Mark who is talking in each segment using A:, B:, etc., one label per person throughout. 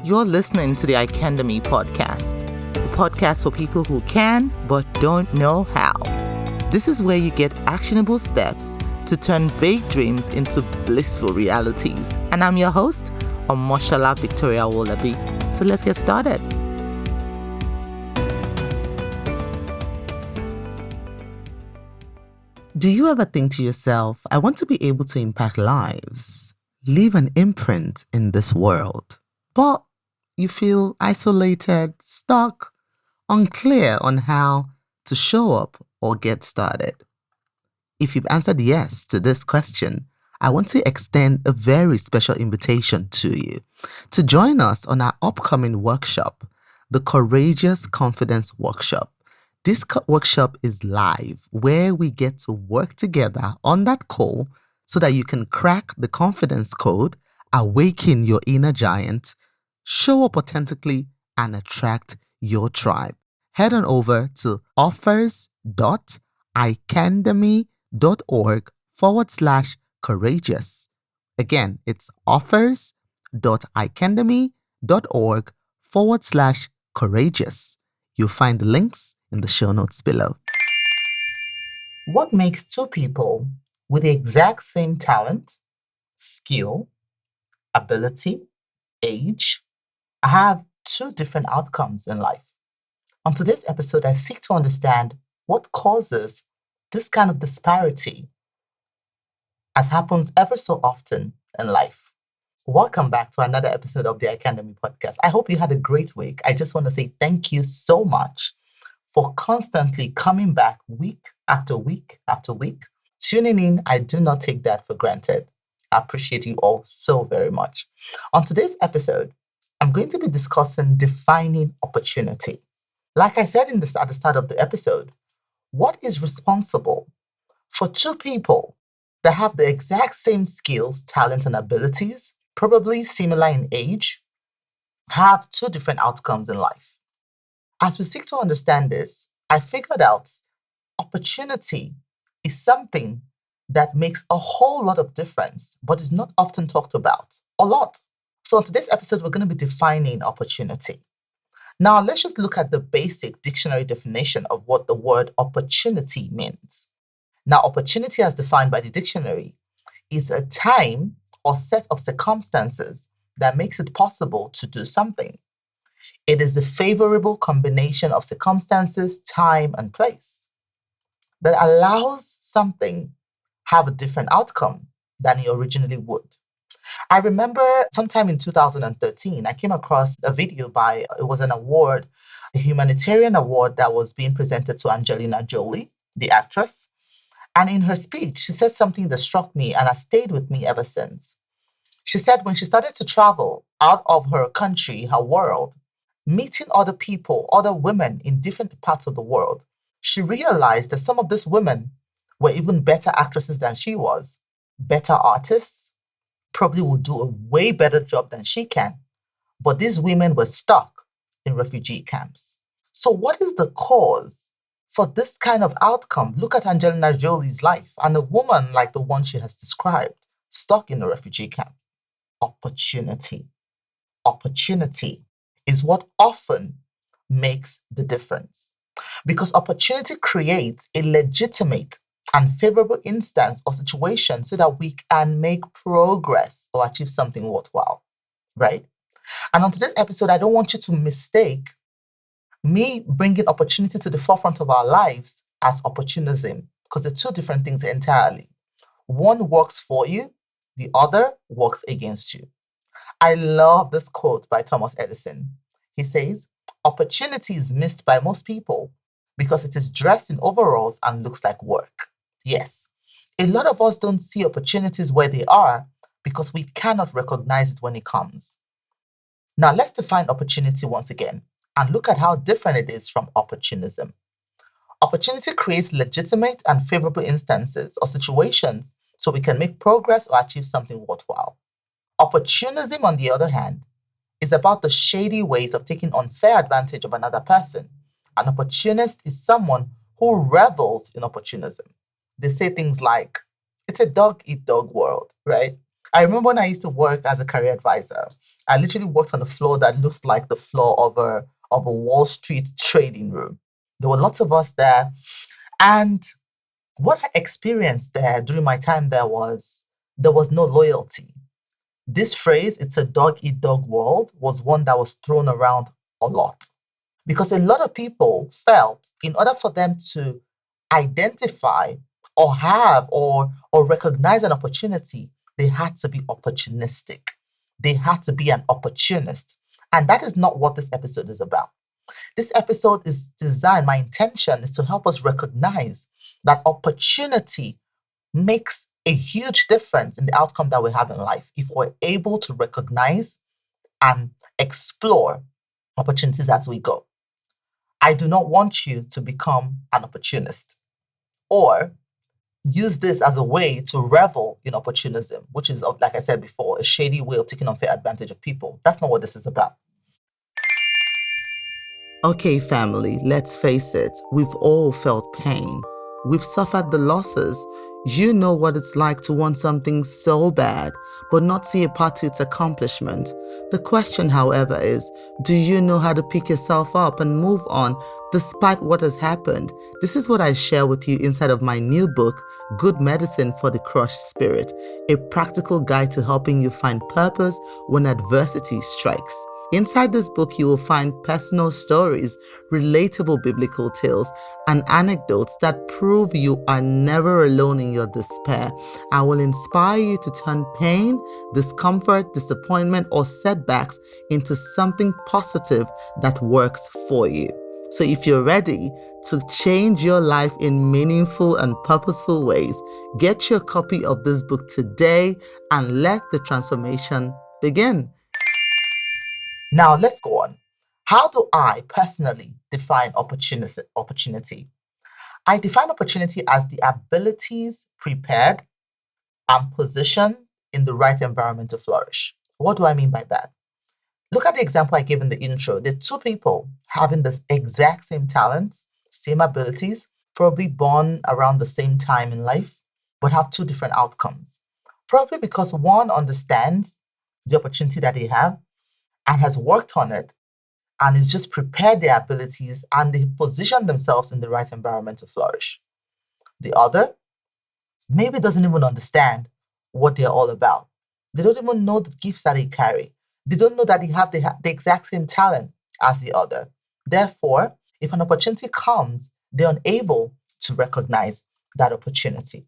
A: You're listening to the Icandemy Podcast, the podcast for people who can but don't know how. This is where you get actionable steps to turn vague dreams into blissful realities. And I'm your host, Omoshola Victoria Wolabi. So let's get started. Do you ever think to yourself, I want to be able to impact lives, leave an imprint in this world, but you feel isolated, stuck, unclear on how to show up or get started? If you've answered yes to this question, I want to extend a very special invitation to you to join us on our upcoming workshop, the Courageous Confidence Workshop. This workshop is live, where we get to work together on that call so that you can crack the confidence code, awaken your inner giant, show up authentically, and attract your tribe. Head on over to offers.icandemy.org/courageous. Again, it's offers.icandemy.org/courageous. You'll find the links in the show notes below. What makes two people with the exact same talent, skill, ability, age, have two different outcomes in life? On today's episode, I seek to understand what causes this kind of disparity, as happens ever so often in life. Welcome back to another episode of the Icandemy Podcast. I hope you had a great week. I just want to say thank you so much for constantly coming back week after week after week. Tuning in, I do not take that for granted. I appreciate you all so very much. On today's episode, I'm going to be discussing defining opportunity. Like I said at the start of the episode, what is responsible for two people that have the exact same skills, talents, and abilities, probably similar in age, have two different outcomes in life? As we seek to understand this, I figured out opportunity is something that makes a whole lot of difference, but is not often talked about a lot. So in today's episode, we're going to be defining opportunity. Now, let's just look at the basic dictionary definition of what the word opportunity means. Now, opportunity as defined by the dictionary is a time or set of circumstances that makes it possible to do something. It is a favorable combination of circumstances, time, and place that allows something have a different outcome than it originally would. I remember sometime in 2013, I came across a video it was an award, a humanitarian award that was being presented to Angelina Jolie, the actress. And in her speech, she said something that struck me and has stayed with me ever since. She said when she started to travel out of her country, her world, meeting other people, other women in different parts of the world, she realized that some of these women were even better actresses than she was, better artists, probably would do a way better job than she can. But these women were stuck in refugee camps. So what is the cause for this kind of outcome? Look at Angelina Jolie's life and a woman like the one she has described, stuck in a refugee camp. Opportunity. Opportunity is what often makes the difference, because opportunity creates a legitimate and favorable instance or situation so that we can make progress or achieve something worthwhile, right? And on today's episode, I don't want you to mistake me bringing opportunity to the forefront of our lives as opportunism, because they're two different things entirely. One works for you, the other works against you. I love this quote by Thomas Edison. He says, "Opportunity is missed by most people because it is dressed in overalls and looks like work." Yes, a lot of us don't see opportunities where they are because we cannot recognize it when it comes. Now, let's define opportunity once again and look at how different it is from opportunism. Opportunity creates legitimate and favorable instances or situations so we can make progress or achieve something worthwhile. Opportunism, on the other hand, is about the shady ways of taking unfair advantage of another person. An opportunist is someone who revels in opportunism. They say things like, it's a dog-eat-dog world, right? I remember when I used to work as a career advisor, I literally worked on a floor that looks like the floor of a Wall Street trading room. There were lots of us there. And what I experienced there during my time there was no loyalty. This phrase, it's a dog eat dog world, was one that was thrown around a lot because a lot of people felt in order for them to identify or have or recognize an opportunity, they had to be opportunistic. They had to be an opportunist. And that is not what this episode is about. This episode is designed, my intention is to help us recognize that opportunity makes a huge difference in the outcome that we have in life if we're able to recognize and explore opportunities as we go. I do not want you to become an opportunist or use this as a way to revel in opportunism, which is, like I said before, a shady way of taking unfair advantage of people. That's not what this is about. Okay, family, let's face it, we've all felt pain. We've suffered the losses. You know what it's like to want something so bad, but not see a path to its accomplishment. The question, however, is, do you know how to pick yourself up and move on despite what has happened? This is what I share with you inside of my new book, Good Medicine for the Crushed Spirit, a practical guide to helping you find purpose when adversity strikes. Inside this book, you will find personal stories, relatable biblical tales, and anecdotes that prove you are never alone in your despair. I will inspire you to turn pain, discomfort, disappointment, or setbacks into something positive that works for you. So if you're ready to change your life in meaningful and purposeful ways, get your copy of this book today and let the transformation begin. Now let's go on. How do I personally define opportunity? I define opportunity as the abilities prepared and positioned in the right environment to flourish. What do I mean by that? Look at the example I gave in the intro. The two people having the exact same talents, same abilities, probably born around the same time in life, but have two different outcomes. Probably because one understands the opportunity that they have and has worked on it and is just prepared their abilities and they position themselves in the right environment to flourish. The other maybe doesn't even understand what they're all about. They don't even know the gifts that they carry. They don't know that they have the exact same talent as the other. Therefore, if an opportunity comes, they're unable to recognize that opportunity.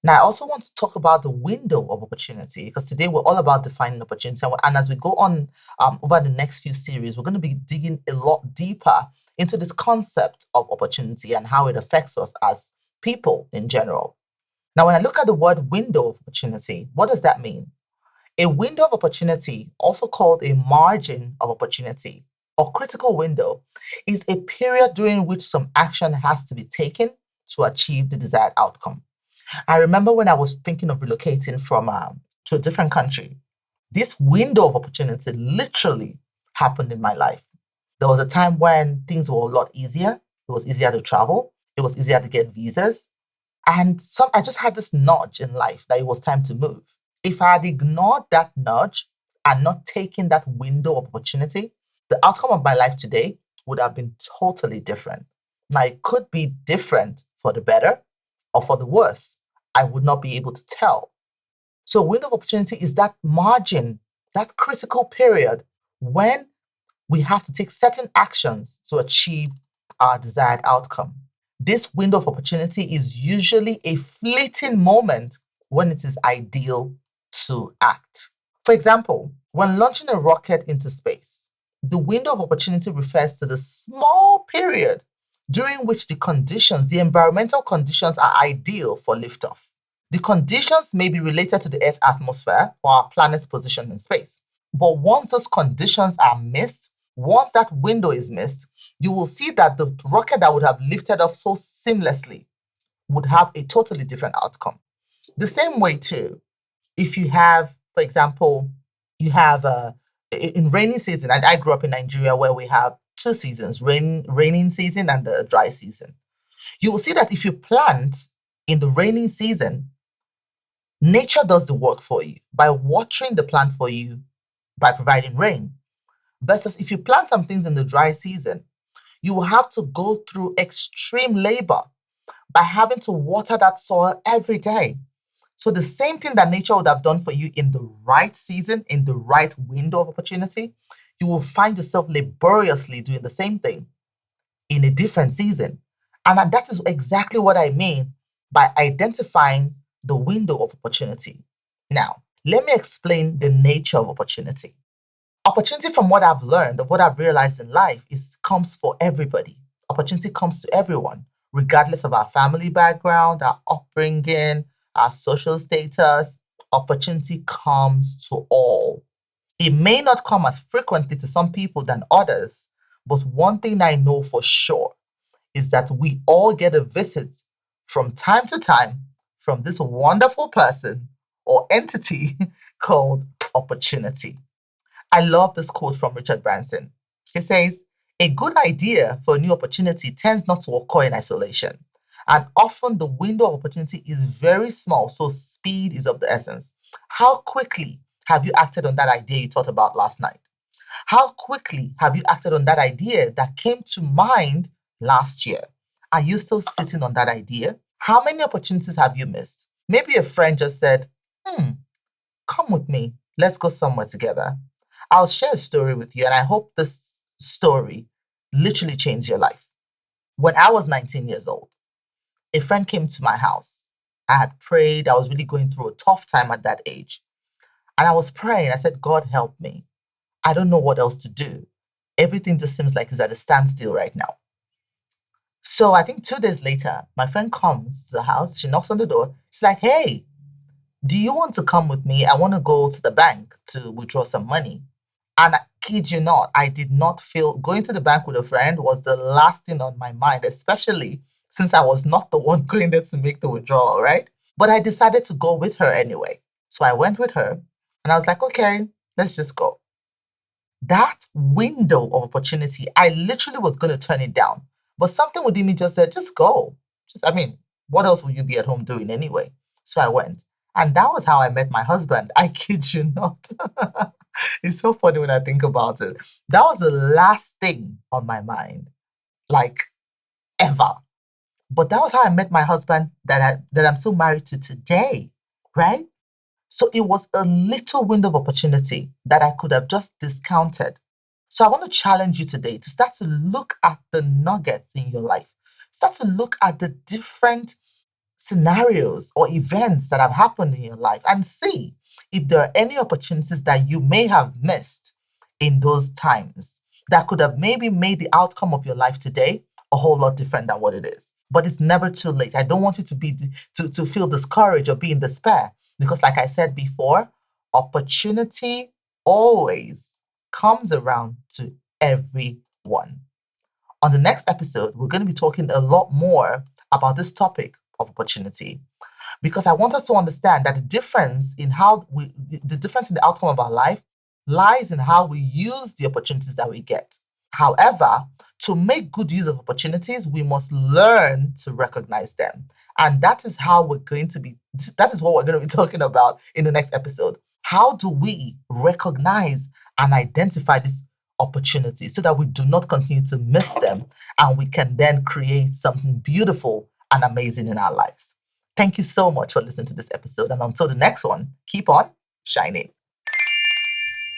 A: Now, I also want to talk about the window of opportunity because today we're all about defining opportunity. And as we go on over the next few series, we're going to be digging a lot deeper into this concept of opportunity and how it affects us as people in general. Now, when I look at the word window of opportunity, what does that mean? A window of opportunity, also called a margin of opportunity or critical window, is a period during which some action has to be taken to achieve the desired outcome. I remember when I was thinking of relocating from to a different country, this window of opportunity literally happened in my life. There was a time when things were a lot easier. It was easier to travel. It was easier to get visas. And I just had this nudge in life that it was time to move. If I had ignored that nudge and not taken that window of opportunity, the outcome of my life today would have been totally different. Now, it could be different for the better or for the worse. I would not be able to tell. So, window of opportunity is that margin, that critical period when we have to take certain actions to achieve our desired outcome. This window of opportunity is usually a fleeting moment when it is ideal to act. For example, when launching a rocket into space, the window of opportunity refers to the small period during which the environmental conditions are ideal for liftoff. The conditions may be related to the Earth's atmosphere or our planet's position in space. But once those conditions are missed, once that window is missed, you will see that the rocket that would have lifted off so seamlessly would have a totally different outcome. The same way too, if you have, for example, you have in rainy season, and I grew up in Nigeria where we have two seasons, raining season and the dry season. You will see that if you plant in the raining season, Nature does the work for you by watering the plant for you, by providing rain. Versus if you plant some things in the dry season, you will have to go through extreme labor by having to water that soil every day. So the same thing that nature would have done for you in the right season, in the right window of opportunity, you will find yourself laboriously doing the same thing in a different season. And that is exactly what I mean by identifying the window of opportunity. Now, let me explain the nature of opportunity. Opportunity, from what I've learned, of what I've realized in life, is comes for everybody. Opportunity comes to everyone, regardless of our family background, our upbringing, our social status. Opportunity comes to all. It may not come as frequently to some people than others, but one thing I know for sure is that we all get a visit from time to time from this wonderful person or entity called opportunity. I love this quote from Richard Branson. He says, "A good idea for a new opportunity tends not to occur in isolation. And often the window of opportunity is very small, so speed is of the essence. How quickly have you acted on that idea you thought about last night? How quickly have you acted on that idea that came to mind last year? Are you still sitting on that idea? How many opportunities have you missed? Maybe a friend just said, come with me. Let's go somewhere together. I'll share a story with you, and I hope this story literally changed your life. When I was 19 years old, a friend came to my house. I had prayed. I was really going through a tough time at that age. And I was praying. I said, God, help me. I don't know what else to do. Everything just seems like it's at a standstill right now. So I think 2 days later, my friend comes to the house. She knocks on the door. She's like, hey, do you want to come with me? I want to go to the bank to withdraw some money. And I kid you not, I did not feel going to the bank with a friend was the last thing on my mind, especially since I was not the one going there to make the withdrawal, right? But I decided to go with her anyway. So I went with her and I was like, okay, let's just go. That window of opportunity, I literally was going to turn it down. But something within me just said, just go. What else would you be at home doing anyway? So I went. And that was how I met my husband. I kid you not. It's so funny when I think about it. That was the last thing on my mind, like ever. But that was how I met my husband that I'm still married to today, right? So it was a little window of opportunity that I could have just discounted. So I want to challenge you today to start to look at the nuggets in your life. Start to look at the different scenarios or events that have happened in your life and see if there are any opportunities that you may have missed in those times that could have maybe made the outcome of your life today a whole lot different than what it is. But it's never too late. I don't want you to feel discouraged or be in despair because, like I said before, opportunity always comes around to everyone. On the next episode, we're going to be talking a lot more about this topic of opportunity because I want us to understand that the difference in the outcome of our life lies in how we use the opportunities that we get. However, to make good use of opportunities, we must learn to recognize them. And that is what we're going to be talking about in the next episode. How do we recognize and identify these opportunities so that we do not continue to miss them and we can then create something beautiful and amazing in our lives? Thank you so much for listening to this episode. And until the next one, keep on shining.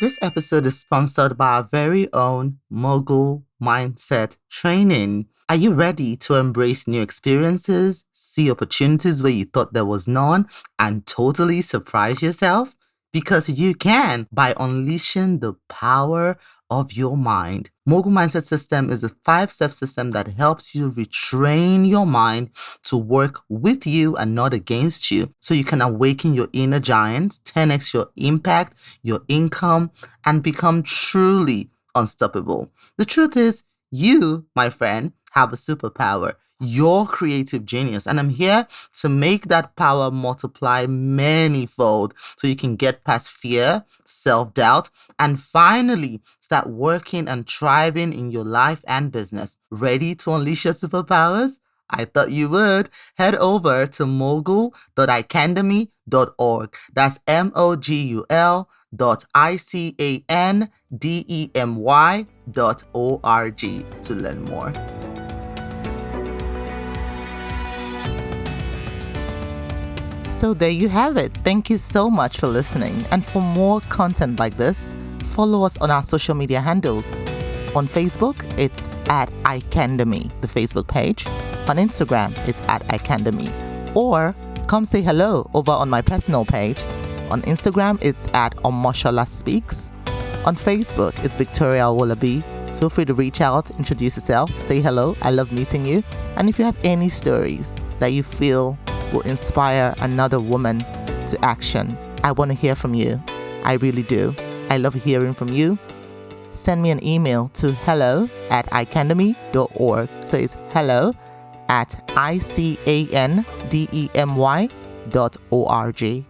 A: This episode is sponsored by our very own Mogul Mindset Training. Are you ready to embrace new experiences, see opportunities where you thought there was none, and totally surprise yourself? Because you can by unleashing the power of your mind. Mogul Mindset System is a 5-step system that helps you retrain your mind to work with you and not against you, so you can awaken your inner giant, 10x your impact, your income, and become truly unstoppable. The truth is, you, my friend, have a superpower, your creative genius, and I'm here to make that power multiply manyfold so you can get past fear, self-doubt, and finally start working and thriving in your life and business. Ready to unleash your superpowers? I thought you would. Head over to mogul.icandemy.org. That's mogul.icandemy.org to learn more. So there you have it. Thank you so much for listening. And for more content like this, follow us on our social media handles. On Facebook, it's at Icandemy, the Facebook page. On Instagram, it's at Icandemy. Or come say hello over on my personal page. On Instagram, it's at Omoshola Speaks. On Facebook, it's Victoria Wolabi. Feel free to reach out, introduce yourself, say hello. I love meeting you. And if you have any stories that you feel will inspire another woman to action, I want to hear from you. I really do. I love hearing from you. Send me an email to hello@icandemy.org. So it's hello@icandemy.org.